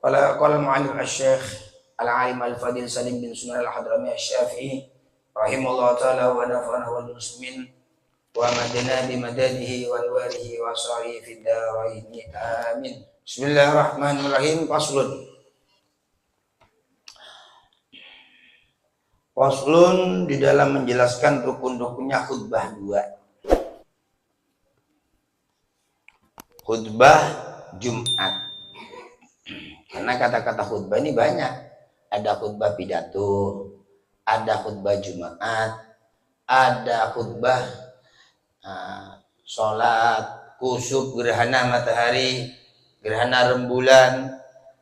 Qala al-mu'allif asy-syekh al-alim al-fadil Salim bin Sunan al-Hadrami asy-Syafi'i rahimahullah ta'ala wa nafa'ana wal muslimin wa madana bi madadihi wa anwarihi wa sari fid dharain amin. Bismillahirrahmanirrahim. Faslun di dalam menjelaskan rukun-rukunnya khutbah 2. Khutbah Jumat. Karena kata-kata khutbah ini banyak. Ada khutbah pidato, ada khutbah Jumat, ada khutbah sholat, kusuf, gerhana matahari, gerhana rembulan,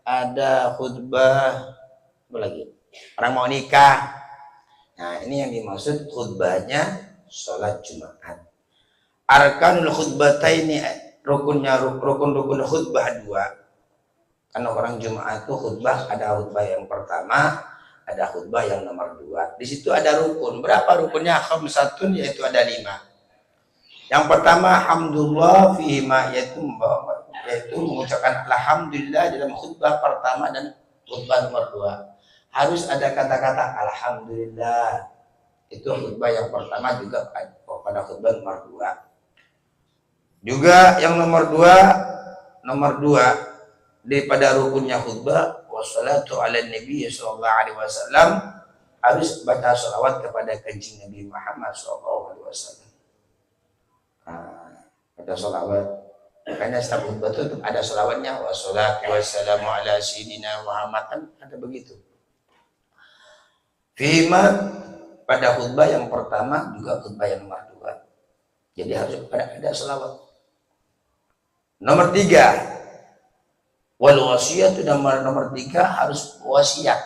ada khutbah apa lagi? Orang mau nikah. Nah, ini yang dimaksud khutbahnya sholat Jumat. Arkanul khutbataini, rukun-rukun khutbah 2. Karena orang Jumat itu khutbah, ada khutbah yang pertama, ada khutbah yang nomor 2. Di situ ada rukun. Berapa rukunnya? Khamsatun, yaitu ada 5. Yang pertama, hamdulillah fihima, yaitu mengucapkan alhamdulillah dalam khutbah pertama dan khutbah nomor 2. Harus ada kata-kata alhamdulillah. Itu khutbah yang pertama juga pada khutbah nomor 2. Juga yang nomor 2 daripada rukunnya khutbah, wassalatu ala nabi sallallahu alaihi wasallam, harus baca salawat kepada kanjeng Nabi Muhammad sallallahu alaihi wasallam. Baca salawat. Makanya setiap khutbah itu ada salawatnya, wassalatu wassalamu ala sayyidina Muhammad, kan ada begitu. Fima, pada khutbah yang pertama juga khutbah yang nomor 2. Jadi harus ada salawat. Nomor 3, wal wasiat, nomor 3 harus wasiat.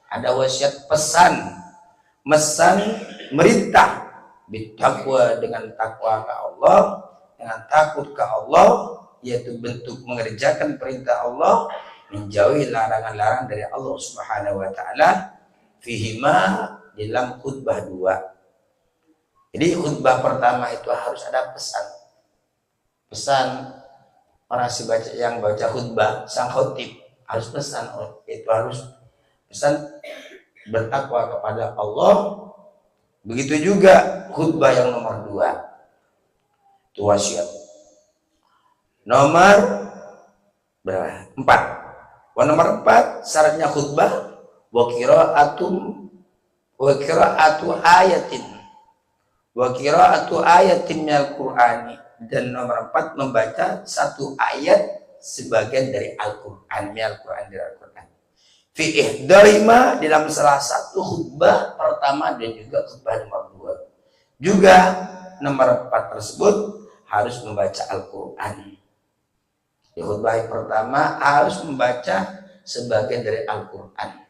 Ada wasiat pesan, merintah bitakwa, dengan takwa ke Allah, dengan takut ke Allah, yaitu bentuk mengerjakan perintah Allah, menjauhi larangan-larangan dari Allah Subhanahu wa taala, fihima, dalam khutbah 2. Jadi khutbah pertama itu harus ada pesan. Orang yang baca khutbah, sang khotib harus pesan, itu harus pesan bertakwa kepada Allah. Begitu juga khutbah yang nomor 2, itu wasiat. Nomor berapa? 4. Nomor 4 syaratnya khutbah wa qira'atu ayatin minal Qur'ani. Dan nomor 4 membaca satu ayat sebagian dari Al-Quran, dari Al-Quran. Fi ihdarima, dalam salah satu khutbah pertama dan juga khutbah nomor 2. Juga nomor 4 tersebut harus membaca Al-Quran. Di khutbah yang pertama harus membaca sebagian dari Al-Quran.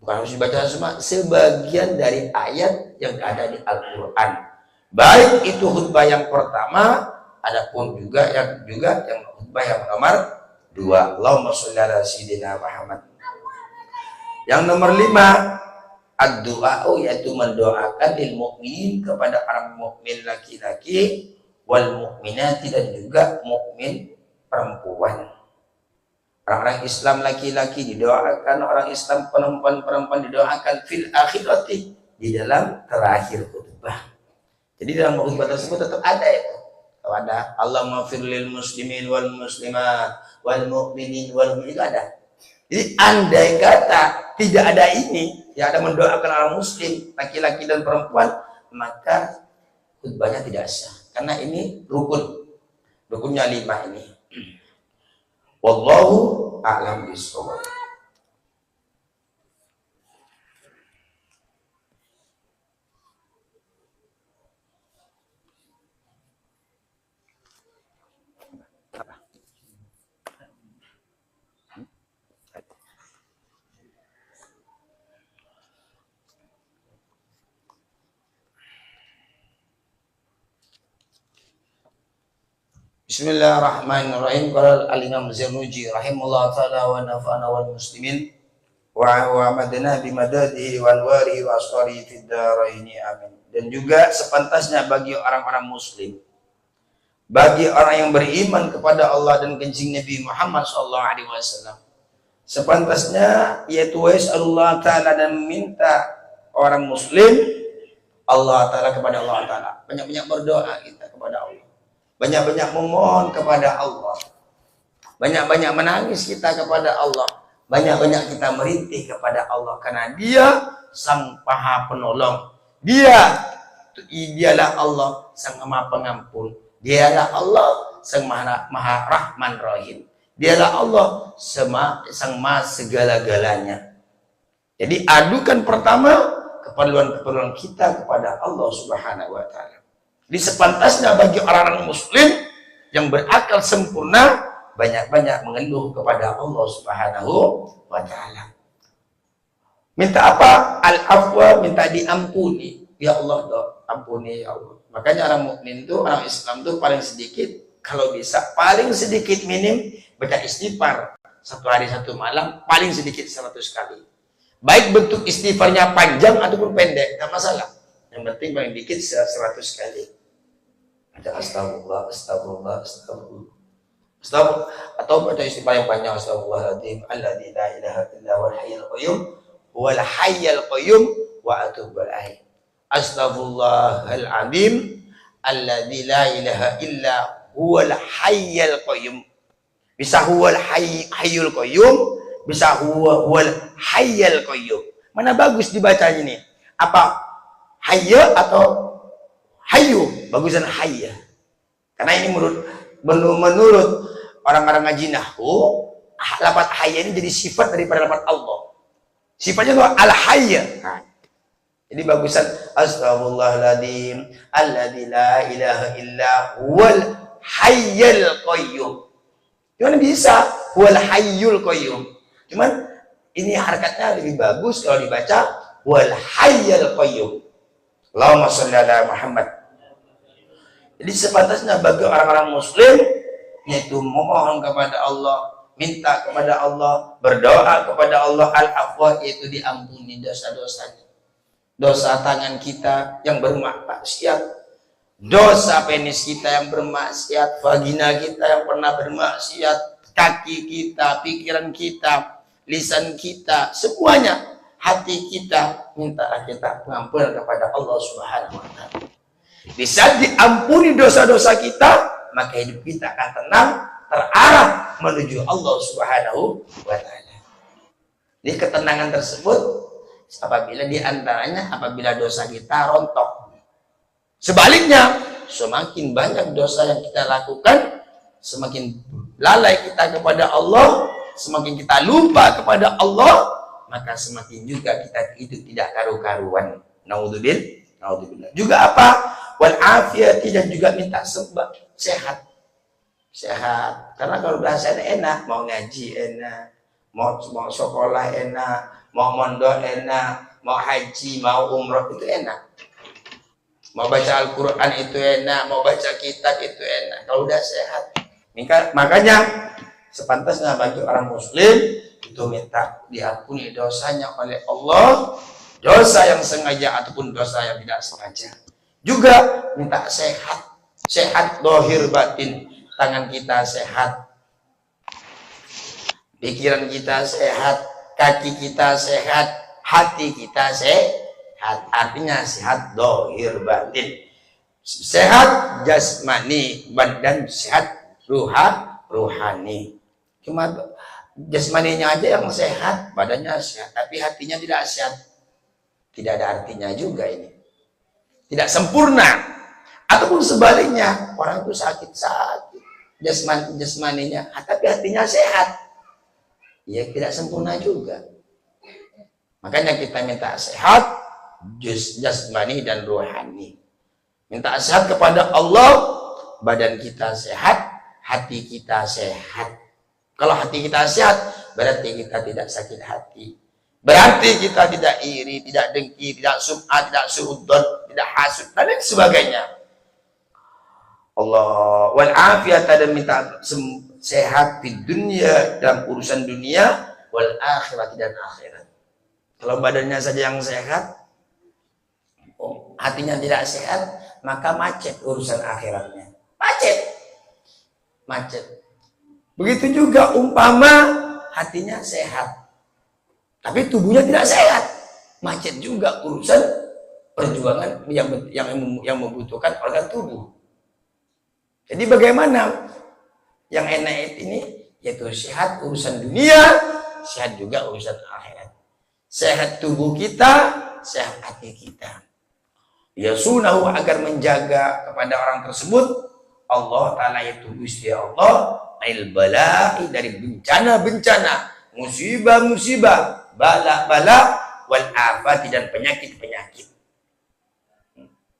Bukan harus dibaca semua, sebagian dari ayat yang ada di Al-Quran. Baik itu khutbah yang pertama, adapun juga yang khutbah yang nomor 2. Allahumma sholli ala sayyidina Muhammad. Yang nomor 5, ad-du'a, yaitu mendoakan lil mukminin, kepada orang mukmin laki-laki, wal mukminati, dan juga mukmin perempuan. Orang-orang Islam laki-laki didoakan, orang Islam perempuan didoakan fil akhirati, di dalam terakhir khutbah. Jadi dalam khutbah tersebut tetap ada itu. Kalau ada Allahumma firlil muslimin wal muslimat wal mu'minin wal mu'minat, itu ada. Jadi andai kata tidak ada ini, yang ada mendoakan orang muslim laki-laki dan perempuan, maka khutbahnya tidak sah. Karena ini rukunnya 5 ini. Wallahu a'lam bishawab. Bismillahirrahmanirrahim. Qala al-Imam Zarnuji rahimahullah ta'ala wa nafa'ana wal muslimin wa madana bi madadihi wa anwarihi wa asfari fid dharain amin. Dan juga sepantasnya bagi orang-orang muslim, bagi orang yang beriman kepada Allah dan kanjeng Nabi Muhammad sallallahu alaihi wasallam, Sepantasnya yaitu Allah Ta'ala dan meminta orang muslim Allah Ta'ala kepada Allah Ta'ala. Banyak-banyak berdoa kita kepada Allah. Banyak-banyak memohon kepada Allah. Banyak-banyak menangis kita kepada Allah. Banyak-banyak kita merintih kepada Allah. Karena Dia Sang Maha Penolong. Dialah Allah Sang Maha Pengampun. Dialah Allah Sang Maha Rahman Rahim. Dialah Allah Sang Maha segala-galanya. Jadi adukan pertama keperluan-keperluan kita kepada Allah Subhanahu wa Ta'ala. Di sepantasnya bagi orang-orang muslim yang berakal sempurna banyak-banyak mengeluh kepada Allah Subhanahu wa Ta'ala. Minta apa? Al-afwa, minta diampuni. Ya Allah, ampuni ya Allah. Makanya orang mukmin itu, orang Islam itu paling sedikit, kalau bisa paling sedikit minim baca istighfar 1 hari 1 malam, paling sedikit 100 kali. Baik bentuk istighfarnya panjang ataupun pendek, tidak masalah. Yang penting paling dikit 100 kali. Ada astagfirullah, astagfirullah, astagfirullah. Atau baca istighfar yang panjang, astagfirullahaladzim, alladzi la ilaha illa huwal hayyul qayyum, huwal hayyul qayyum wa atubu ilaih. Astagfirullahaladzim, alladzi la ilaha illa huwal hayyul qayyum. Bisa huwal hayyul qayyum, bisa huwal hayyul qayyum. Mana bagus dibacanya ini? Apa hayya atau hayyu? Bagusan hayya. Karena ini menurut orang-orang ngaji nahwu, lafaz hayya ini jadi sifat daripada lafaz Allah. Sifatnya itu al-hayya. Nah, jadi bagusan astagfirullahaladzim alladzi la ilaha illa huwal hayyul qayyum. Cuman bisa huwal hayyul qayyum. Cuman ini harakatnya lebih bagus kalau dibaca wal hayyul qayyum. Allahumma shalli ala Muhammad. Jadi sepantasnya bagi orang-orang muslim yaitu memohon kepada Allah, minta kepada Allah, berdoa kepada Allah al-afwa, yaitu diampuni dosa-dosanya. Dosa tangan kita yang bermaksiat, dosa penis kita yang bermaksiat, vagina kita yang pernah bermaksiat, kaki kita, pikiran kita, lisan kita, semuanya, hati kita, mintalah kita pengampunan kepada Allah Subhanahu wa Ta'ala. Di saat diampuni dosa-dosa kita, maka hidup kita akan tenang, terarah menuju Allah Subhanahu wa Ta'ala. Jadi ketenangan tersebut apabila diantaranya apabila dosa kita rontok. Sebaliknya, semakin banyak dosa yang kita lakukan, semakin lalai kita kepada Allah, semakin kita lupa kepada Allah, maka semakin juga kita hidup tidak karu-karuan. Naudzubillah. Juga apa? Wal afiyati, dan juga minta sehat. Karena kalau udah sehat enak, mau ngaji enak, mau sekolah enak, mau mondok enak, mau haji, mau umroh itu enak. Mau baca Al-Quran itu enak, mau baca kitab itu enak. Kalau udah sehat. Makanya sepantasnya bagi orang muslim itu minta diampuni dosanya oleh Allah, dosa yang sengaja ataupun dosa yang tidak sengaja. Juga minta sehat dohir batin, tangan kita sehat, pikiran kita sehat, kaki kita sehat, hati kita sehat. Artinya sehat dohir batin, sehat jasmani, badan sehat ruhani. Cuma jasmaninya aja yang sehat, badannya sehat, tapi hatinya tidak sehat, tidak ada artinya juga ini. Tidak sempurna. Ataupun sebaliknya, orang itu sakit jasmaninya, tapi hatinya sehat, ya tidak sempurna juga. Makanya kita minta sehat jasmani dan rohani. Minta sehat kepada Allah, badan kita sehat, hati kita sehat. Kalau hati kita sehat, berarti kita tidak sakit hati. Berarti kita tidak iri, tidak dengki, tidak sum'ah, tidak suudon, tidak hasud, dan lain sebagainya. Allah wal afiyat, dan minta sehat di dunia, dalam urusan dunia, wal akhirat, dan akhirat. Kalau badannya saja yang sehat, hatinya tidak sehat, maka macet urusan akhiratnya. Macet. Begitu juga umpama hatinya sehat, tapi tubuhnya tidak sehat. Macet juga urusan perjuangan yang membutuhkan organ tubuh. Jadi bagaimana yang enak ini? Yaitu sehat urusan dunia, sehat juga urusan akhirat. Sehat tubuh kita, sehat hati kita. Ya sunahu, agar menjaga kepada orang tersebut Allah Ta'ala, yaitu Gusti Allah, al-bala'i, dari bencana-bencana, musibah-musibah, bala-bala, wal afati, dan penyakit-penyakit.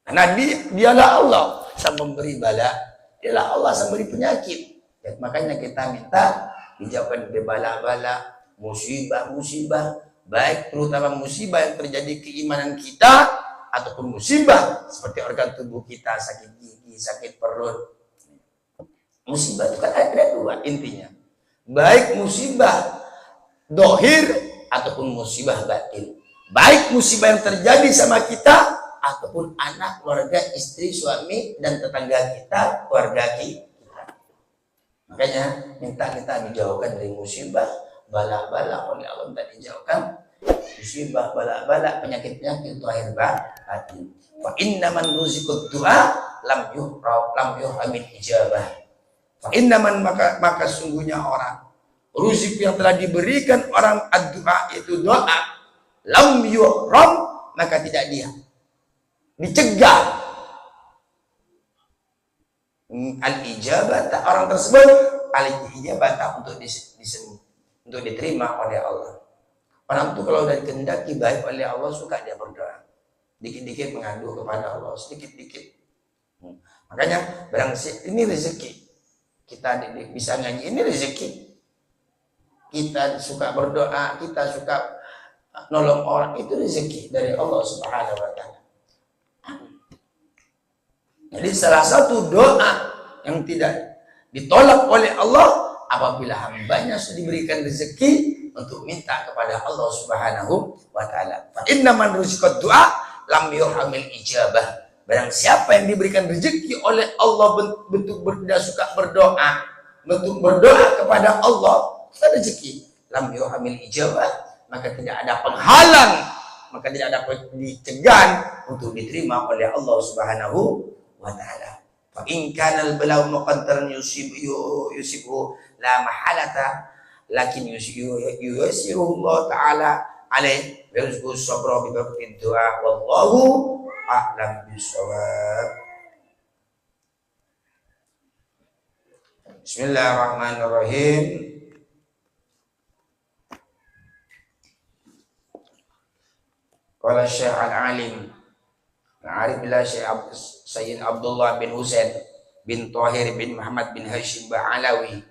Karena dialah Allah sang memberi bala, dialah Allah sang memberi penyakit. Ya, makanya kita minta dijauhkan dari bala-bala, musibah-musibah, baik terutama musibah yang terjadi keimanan kita, ataupun musibah seperti organ tubuh kita, sakit gigi, sakit perut. Musibah itu kan ada dua intinya, baik musibah dohir ataupun musibah batin. Baik musibah yang terjadi sama kita ataupun anak, keluarga, istri, suami, dan tetangga kita, keluarga kita. Makanya minta kita dijauhkan dari musibah, bala-bala oleh Allah, minta dijauhkan musibah, bala-bala, penyakit-penyakit zahir batin. Fa innaman ruziqud du'a lam yuhramil ijabah. Fa innaman, maka sungguhnya orang ruzik yang telah diberikan orang ad-du'a, itu doa, lam yuhram, maka tidak dia dicegah al-ijabah, orang tersebut al-ijabah untuk untuk diterima oleh Allah. Orang itu kalau udah dikehendaki baik oleh Allah, suka dia berdoa, dikit-dikit mengadu kepada Allah, sedikit-dikit. Makanya barang ini rezeki kita bisa ngaji, ini rezeki. Kita suka berdoa, kita suka nolong orang, itu rezeki dari Allah Subhanahu wa Ta'ala. Jadi salah satu doa yang tidak ditolak oleh Allah apabila hambanya sudah diberikan rezeki untuk minta kepada Allah Subhanahu wa Ta'ala. Fa innaman ruziqad du'a lam yuhramil ijabah. Barang siapa yang diberikan rezeki oleh Allah bentuk tidak suka berdoa, bentuk berdoa kepada Allah, itu rezeki. Lam yuhramil ijabah, maka tidak ada penghalang, maka tidak ada dicegan untuk diterima oleh Allah Subhanahu wa Ta'ala. Fa in kana al-bala'u muqaddaran yusibu la mahalata, lakin yusiru Allah Ta'ala alaih wa yuzku sabra bi barakati du'a, wallahu a'lam bishawab. Bismillahirrahmanirrahim. Qala Syekh al-Alim Arif billah Syekh Sayyid Abdullah bin Husain bin Tahir bin Muhammad bin Hashim Ba'alawi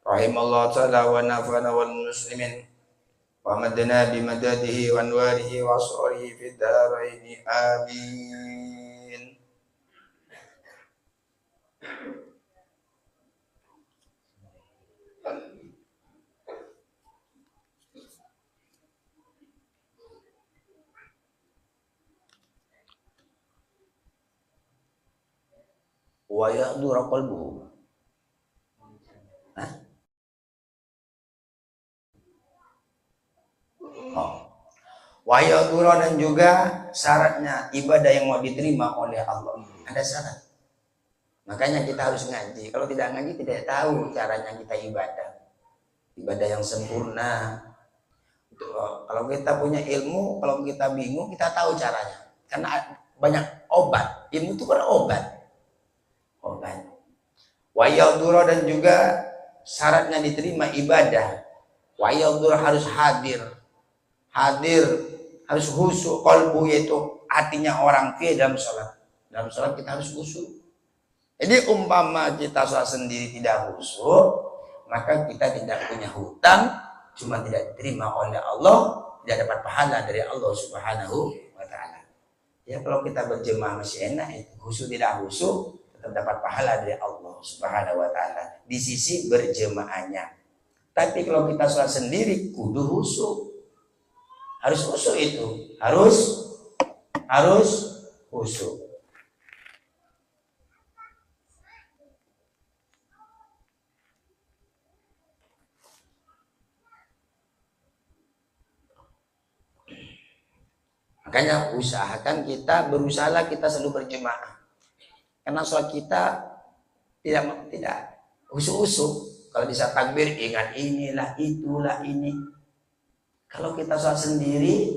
rahimallahu ta'ala wa nafana wal muslimin wa madana bi madadihi wa anwarihi wa asrarihi fid daraini amin. Wa ya'dura qalbuhu. Wa ya'dura, dan juga syaratnya ibadah yang mau diterima oleh Allah ada syarat. Makanya kita harus ngaji. Kalau tidak ngaji tidak tahu caranya kita ibadah yang sempurna. Kalau kita punya ilmu, kalau kita bingung, kita tahu caranya. Karena banyak obat. Ilmu itu kan obat. Wa ya'dura, dan juga syaratnya diterima ibadah. Wa ya'dura, harus hadir, harus khusyuk qalbu, yaitu hatinya orang dalam sholat kita harus khusyuk. Jadi umpama kita sholat sendiri tidak khusyuk, maka kita tidak punya hutang, cuma tidak diterima oleh Allah, tidak dapat pahala dari Allah Subhanahu wa Ta'ala. Ya kalau kita berjemaah masih enak, itu khusyuk tidak khusyuk terdapat pahala dari Allah Subhanahu wa Ta'ala di sisi berjemaahnya. Tapi kalau kita sholat sendiri kudu khusyuk. Harus khusyuk, itu harus khusyuk. Makanya usahakan kita berusaha kita selalu berjemaah. Karena sholat kita tidak usuk-usuk. Kalau bisa takbir ingat inilah itulah ini. Kalau kita sholat sendiri,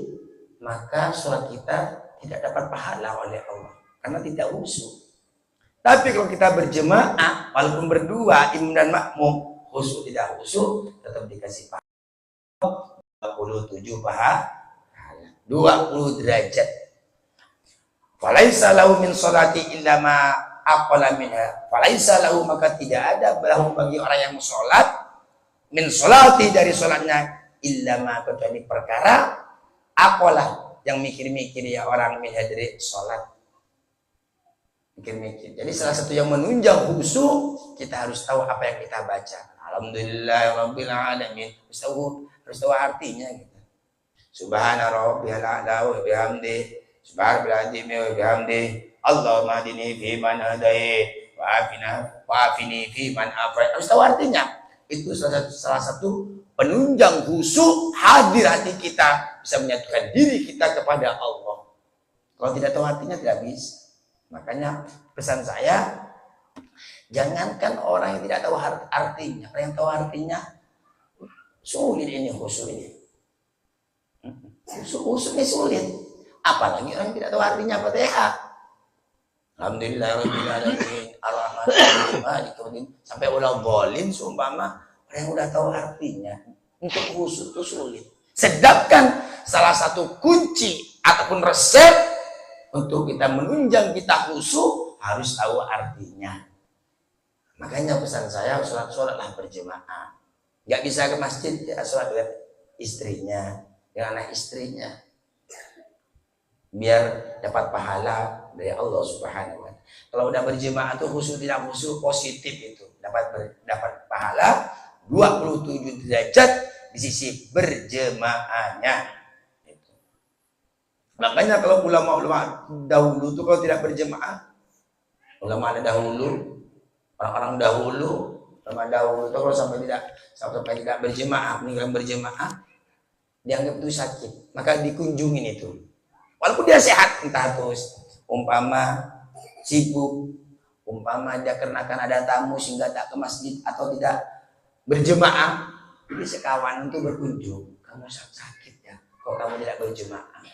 maka sholat kita tidak dapat pahala oleh Allah karena tidak usuk. Tapi kalau kita berjemaah, walaupun berdua imam dan makmum, usuk tidak usuk, tetap dikasih pahala 27 pahala. 20 derajat. Falaisa lahu min sholati illa ma aqala minha. Falaisa lahu, maka tidak ada lahu bagi orang yang sholat min sholati, dari sholatnya, illa ma, kecuali perkara aqala, yang mikir-mikir ya orang minha, dari sholat. Mikir-mikir. Jadi salah satu yang menunjang khusyuk, kita harus tahu apa yang kita baca. Alhamdulillahirabbil alamin. Harus tahu artinya gitu. Subhana rabbiyal a'la wa bihamdi, subhanal azim wa bihamdi, Allahumma hadini fi man hadait wa afini fi man afait. Harus tahu artinya. Itu salah satu penunjang khusyuk, hadir hati kita, bisa menyatukan diri kita kepada Allah. Kalau tidak tahu artinya tidak bisa. Makanya pesan saya, jangankan orang yang tidak tahu artinya, orang yang tahu artinya sulit ini khusyuk ini. Khusyuk ini sulit, apalagi orang tidak tahu artinya Fatihah. Alhamdulillahirabbil alamin, arrahmanirrahim, maliki yaumiddin, sampai ulah bolin seumpama orang yang udah tahu artinya, untuk khusyuk itu sulit. Sedangkan salah satu kunci ataupun resep untuk kita menunjang kita khusyuk harus tahu artinya. Makanya pesan saya, sholatlah berjemaah. Nggak bisa ke masjid, ya sholat dengan istrinya, dengan anak istrinya, biar dapat pahala dari Allah Subhanahu wa Ta'ala. Kalau udah berjemaah tuh khusyuk tidak khusyuk positif, itu dapat pahala 27 derajat di sisi berjemaahnya. Makanya kalau ulama-ulama dahulu tuh kalau tidak berjemaah, ulama dahulu, orang-orang dahulu, ulama dahulu tuh kalau sampai tidak berjemaah, meninggal berjemaah, dianggap itu sakit, maka dikunjungin itu. Walaupun dia sehat, entah terus umpama sibuk, umpama dia karena akan ada tamu sehingga tak ke masjid atau tidak berjemaah, jadi sekawan untuk berkunjung. Kamu sakit ya, kok kamu tidak berjemaah?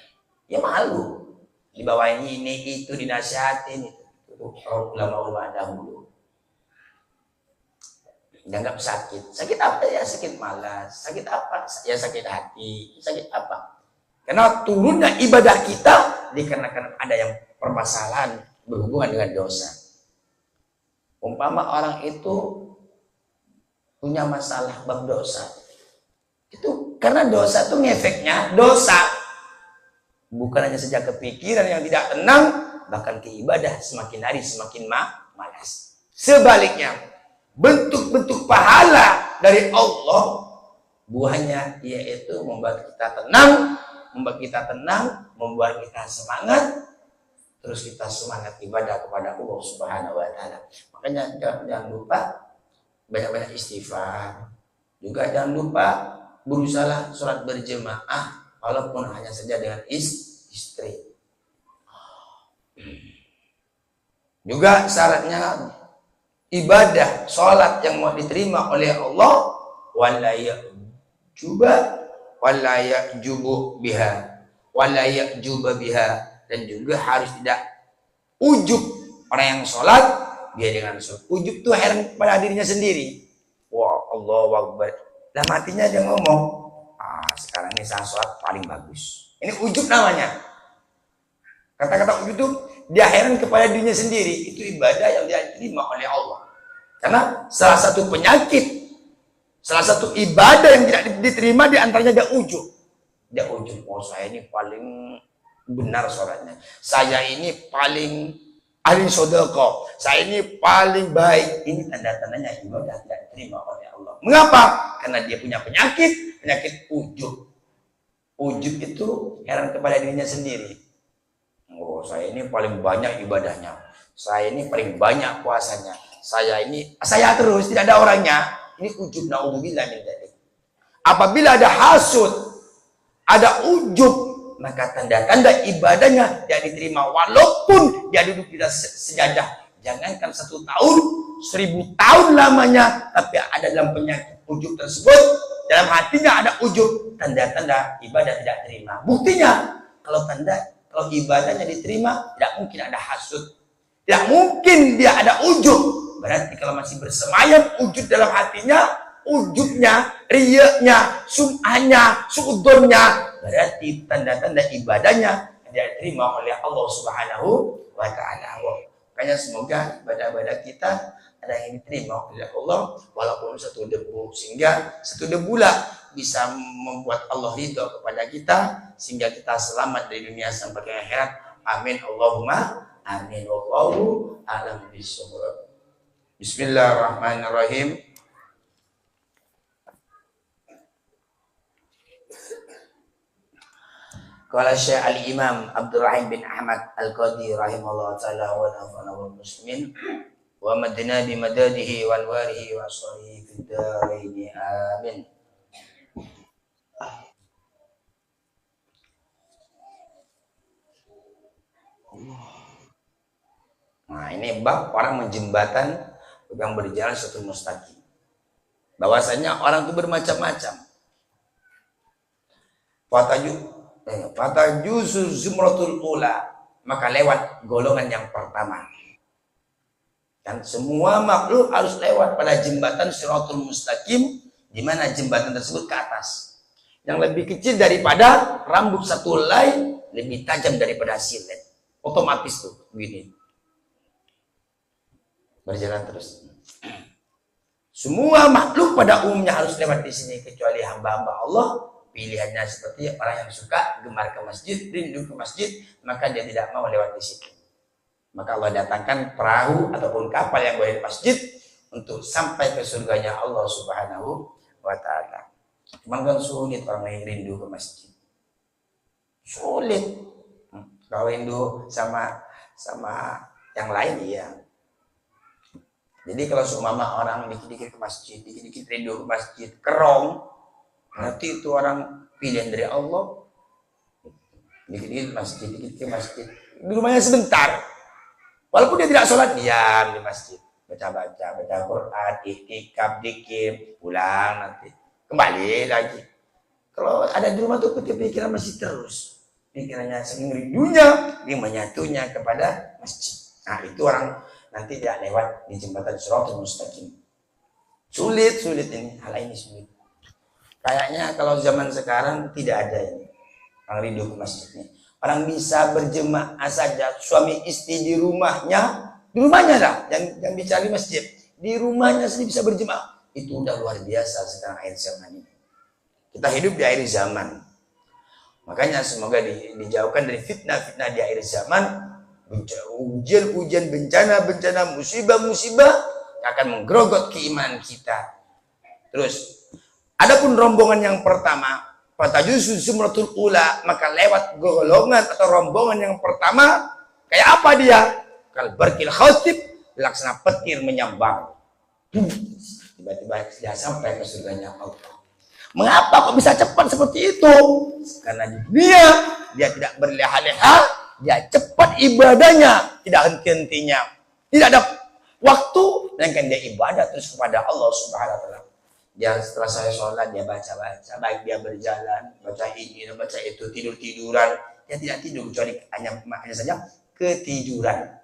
Ya malu, dibawain ini itu, dinasihatin itu ulama-ulama dahulu. Dianggap sakit apa ya? Sakit malas. Sakit apa ya? Sakit hati. Sakit apa? Karena turunnya ibadah kita dikarenakan ada yang permasalahan berhubungan dengan dosa. Umpama orang itu punya masalah bab dosa, itu karena dosa itu ngefeknya dosa. Bukan hanya sejak kepikiran yang tidak tenang, bahkan ke ibadah semakin hari semakin malas. Sebaliknya, bentuk-bentuk pahala dari Allah, buahnya yaitu membuat kita tenang, membuat kita semangat, terus kita semangat ibadah kepada Allah Subhanahu wa Ta'ala. Makanya jangan lupa banyak-banyak istighfar. Juga jangan lupa berusaha sholat berjemaah, walaupun hanya saja dengan istri. Juga syaratnya ibadah sholat yang mau diterima oleh Allah, wala ya'jubu biha, dan juga harus tidak ujub. Orang yang sholat dia dengan sholat ujub tuh heran pada dirinya sendiri. Wah, Allahu Akbar. Dalam hatinya dia ngomong, sekarang ini saya sholat paling bagus. Ini ujub namanya. Kata-kata ujub itu dia heran kepada dirinya sendiri. Itu ibadah yang dia diterima oleh Allah. Karena salah satu penyakit, salah satu ibadah yang tidak diterima di antaranya dia ujub. Dia ujub, saya ini paling benar sholatnya. Saya ini paling ahli sedekah. Saya ini paling baik. Ini tanda-tandanya ibadah tidak diterima oleh Allah. Mengapa? Karena dia punya penyakit ujub. Ujub itu heran kepada dirinya sendiri. Saya ini paling banyak ibadahnya. Saya ini paling banyak puasanya. Saya terus tidak ada orangnya. Ini ujub, naudzubillah min dzalik. Apabila ada hasud, ada ujub maka tanda-tanda ibadahnya tidak diterima walaupun dia duduk di atas sejadah. Jangankan 1 tahun, 1000 tahun lamanya, tapi ada dalam penyakit ujub tersebut, dalam hatinya ada ujub, tanda-tanda ibadah tidak terima. Buktinya, kalau ibadahnya diterima, tidak mungkin ada hasud, tidak mungkin dia ada ujub. Berarti kalau masih bersemayam ujub dalam hatinya, ujubnya, riyaknya, sum'ahnya, su'udurnya, berarti tanda-tanda ibadahnya tidak diterima oleh Allah Subhanahu wa Ta'ala. Makanya semoga ibadah-ibadah kita ada yang diterima oleh Allah walaupun 1 debu, sehingga 1 debu lah bisa membuat Allah ridho kepada kita sehingga kita selamat dari dunia sampai ke akhirat. Amin Allahumma amin. Wallahu a'lam bishawab. Bismillahirrahmanirrahim. Qala Syekh Al-Imam Abdurrahim bin Ahmad Al-Qadi rahimahullah ta'ala wa nafa'ana wal muslimin wa madna bi madadihi wa anwarihi wa asrihi fid darain amin. Nah, ini bab orang menjembatan yang berjalan satu mustaqim. Bahwasanya orang itu bermacam-macam. Fatajuzu zumratul ula, maka lewat golongan yang pertama. Dan semua makhluk harus lewat pada jembatan Shiratul Mustaqim, di mana jembatan tersebut ke atas. Yang lebih kecil daripada rambut satu helai, lebih tajam daripada silet. Otomatis tuh begini. Berjalan terus. Semua makhluk pada umumnya harus lewat di sini kecuali hamba-hamba Allah. Pilihannya seperti orang yang suka gemar ke masjid, rindu ke masjid, maka dia tidak mau lewat di situ. Maka Allah datangkan perahu ataupun kapal yang boleh di masjid untuk sampai ke surganya Allah Subhanahu wa Ta'ala. Cuman kan sulit orang yang rindu ke masjid. Sulit. Kalau rindu sama yang lain, iya. Jadi kalau seumpama orang dikit-dikit ke masjid, dikit-dikit rindu ke masjid, kerong, berarti itu orang pilihan dari Allah. Dikit-dikit masjid, dikit ke masjid. Di rumahnya sebentar. Walaupun dia tidak sholat, diam di masjid. Baca-baca, baca Quran, iktikaf, dikir, pulang nanti. Kembali lagi. Kalau ada di rumah tuh pikiran masih terus. Pikirannya saking rindunya, dia menyatunya kepada masjid. Nah itu orang nanti tidak lewat di jembatan Shiratul Mustaqim. Sulit ini. Hal ini sulit. Kayaknya kalau zaman sekarang tidak ada ini. Orang rindu ke masjidnya. Orang bisa berjemaah saja, suami istri di rumahnya lah, yang bicara di masjid, di rumahnya sendiri bisa berjemaah. Itu udah luar biasa sekarang akhir zaman ini. Kita hidup di akhir zaman, makanya semoga dijauhkan dari fitnah-fitnah di akhir zaman, ujian-ujian, bencana-bencana, musibah-musibah yang akan menggerogot keimanan kita. Terus, adapun rombongan yang pertama, fatajuzu zumratul ula, maka lewat golongan atau rombongan yang pertama, kayak apa dia? Kal barqil khatib, laksana petir menyambar. Tiba-tiba dia sampai ke surganya Allah. Mengapa kok bisa cepat seperti itu? Karena di dunia dia tidak berleha-leha, dia cepat ibadahnya, tidak henti-hentinya. Tidak ada waktu, melainkan dia ibadah terus kepada Allah Subhanahu wa Ta'ala. Dia setelah saya sholat, dia baca-baca, baik dia berjalan, baca ini, baca itu, tidur-tiduran. Dia tidak tidur, kecuali hanya saja ketiduran.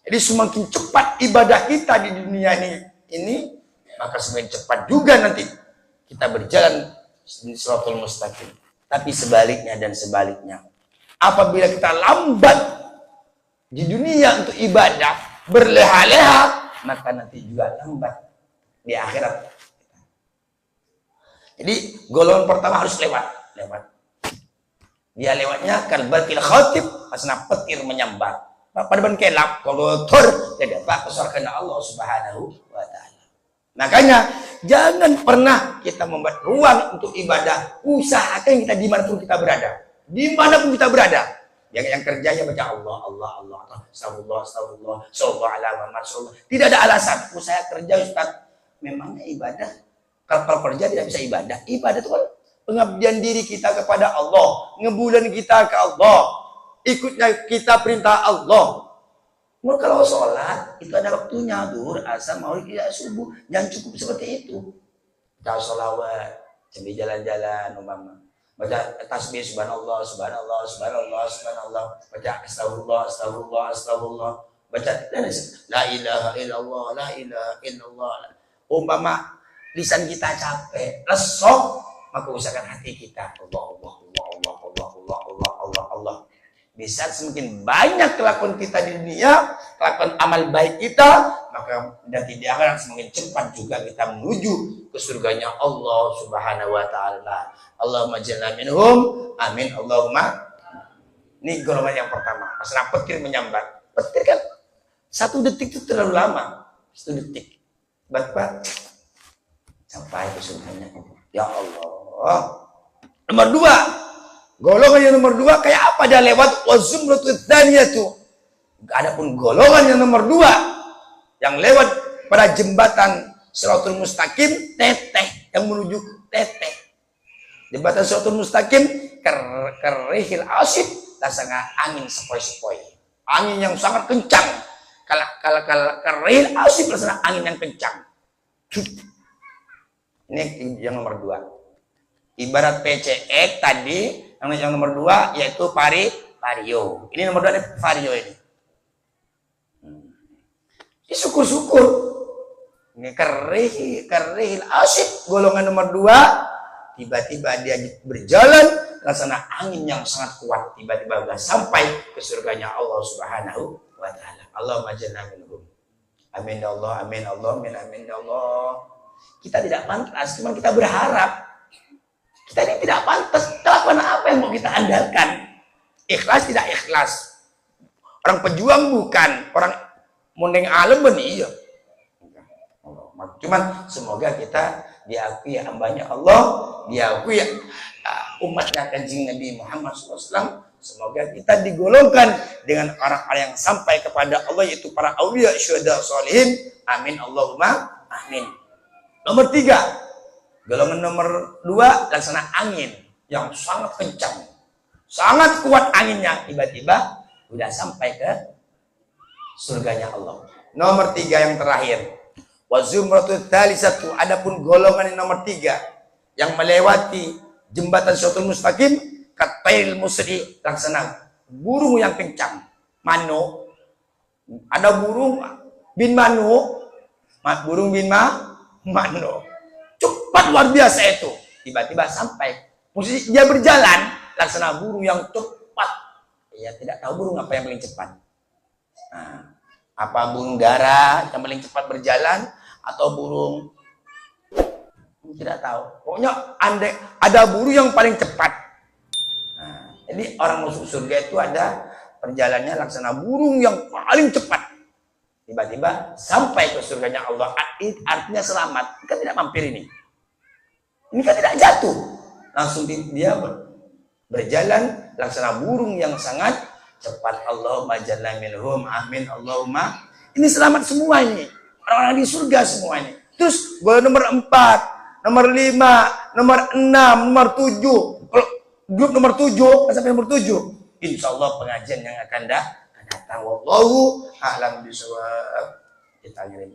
Jadi semakin cepat ibadah kita di dunia ini, maka semakin cepat juga nanti kita berjalan di Shiratul Mustaqim. Tapi sebaliknya dan sebaliknya. Apabila kita lambat di dunia untuk ibadah, berleha-leha, maka nanti juga lambat di akhirat. Jadi golongan pertama harus lewat. Dia lewatnya kal barqil khatib, asna petir menyambar. Pada ban kelap, kotor, tidak dapat kesurgaan Allah Subhanahu wa Ta'ala. Makanya jangan pernah kita membuat ruang untuk ibadah. Usahakan kita dimanapun kita berada. Dimanapun kita berada. Yang kerjanya baca Allah, astagfirullah, sallallahu alaihi wasallam. Tidak ada alasan. Usaha kerja Ustaz. Memangnya ibadah. Kalau kerja tidak bisa ibadah. Ibadah itu kan pengabdian diri kita kepada Allah, ngebulan kita ke Allah, ikutnya kita perintah Allah. Mau kalau sholat itu ada waktunya, duhur, asar, maghrib, isya, subuh, jangan cukup seperti itu. Kita sholawat sambil jalan-jalan, umpama baca tasbih subhanallah, subhanallah, subhanallah, subhanallah, baca astagfirullah, astagfirullah, astagfirullah, baca la ilaha illallah, la ilaha illallah. Umpama lisan kita capek, lesok, maka usahakan hati kita Allah, Allah, Allah, Allah, Allah, Allah, Allah, Allah, Allah. Bisa semakin banyak kelakuan kita di dunia, kelakuan amal baik kita, maka nanti di akhirat semakin cepat juga kita menuju ke surganya Allah Subhanahu wa taala. Allahumma jalna minhum, amin Allahumma. Ini golongan yang pertama. Masalah petir menyambar. Petir kan 1 detik itu terlalu lama. 1 detik. Bapak sampai ke surganya. Ya Allah. Nomor 2. Golongan yang nomor 2 kayak apa dia lewat wazumratul tsaniyatu. Adapun golongan yang nomor 2 yang lewat pada jembatan Shiratul Mustaqim, teteh yang menuju teteh. Jembatan Shiratul Mustaqim kerihil asif, rasanya angin sepoi-sepoi. Angin yang sangat kencang. Kalau kerihil asif rasanya angin yang kencang. Ini yang nomor 2. Ibarat PCX tadi, yang nomor 2 yaitu vario. Ini nomor 2 nih, vario ini. Ini syukur-syukur. Ini kerihil asif, golongan nomor 2. Tiba-tiba dia berjalan, rasanya angin yang sangat kuat. Tiba-tiba sudah sampai ke surganya Allah Subhanahu wa taala. Allahumma jalna minhum. Amin ya Allah, amin Allah, amin ya Allah. Kita tidak pantas, cuma kita berharap. Kita ini tidak pantas. Kelakuan apa yang mau kita andalkan? Ikhlas tidak ikhlas. Orang pejuang bukan. Orang mundeng alam iya. Cuman semoga kita diakui hambanya Allah, diakui umatnya Kanjeng Nabi Muhammad SAW. Semoga kita digolongkan dengan orang-orang yang sampai kepada Allah, yaitu para aulia, syuhada, sholihin. Amin Allahumma amin. Nomor 3, golongan nomor 2 laksana angin yang sangat kencang, sangat kuat anginnya, tiba-tiba udah sampai ke surganya Allah. Nomor 3 yang terakhir, wazumratul talisatu. Adapun golongan yang nomor 3 yang melewati jembatan Shiratul Mustaqim, katail musri, laksana burung yang kencang, mano. Ada burung bin mano, burung bin mano, cepat luar biasa itu. Tiba-tiba sampai posisi dia berjalan laksana burung yang cepat. Ya, tidak tahu burung apa yang paling cepat. Nah, apa burung dara yang paling cepat berjalan atau burung, tidak tahu. Pokoknya ada burung yang paling cepat. Nah, jadi orang masuk surga itu ada perjalanannya laksana burung yang paling cepat. Tiba-tiba sampai ke surganya Allah. Artinya selamat. Kan tidak mampir ini. Ini kan tidak jatuh. Langsung dia berjalan laksana burung yang sangat cepat. Allahumma jalna minhum, amin Allahumma. Ini selamat semua ini. Orang-orang di surga semua ini. Terus nomor 4, nomor 5, nomor 6, nomor 7. Kalau grup nomor 7, sampai nomor 7. Insya Allah pengajian yang akan datang. Wallahu a'lam bishawab. Kita ngirim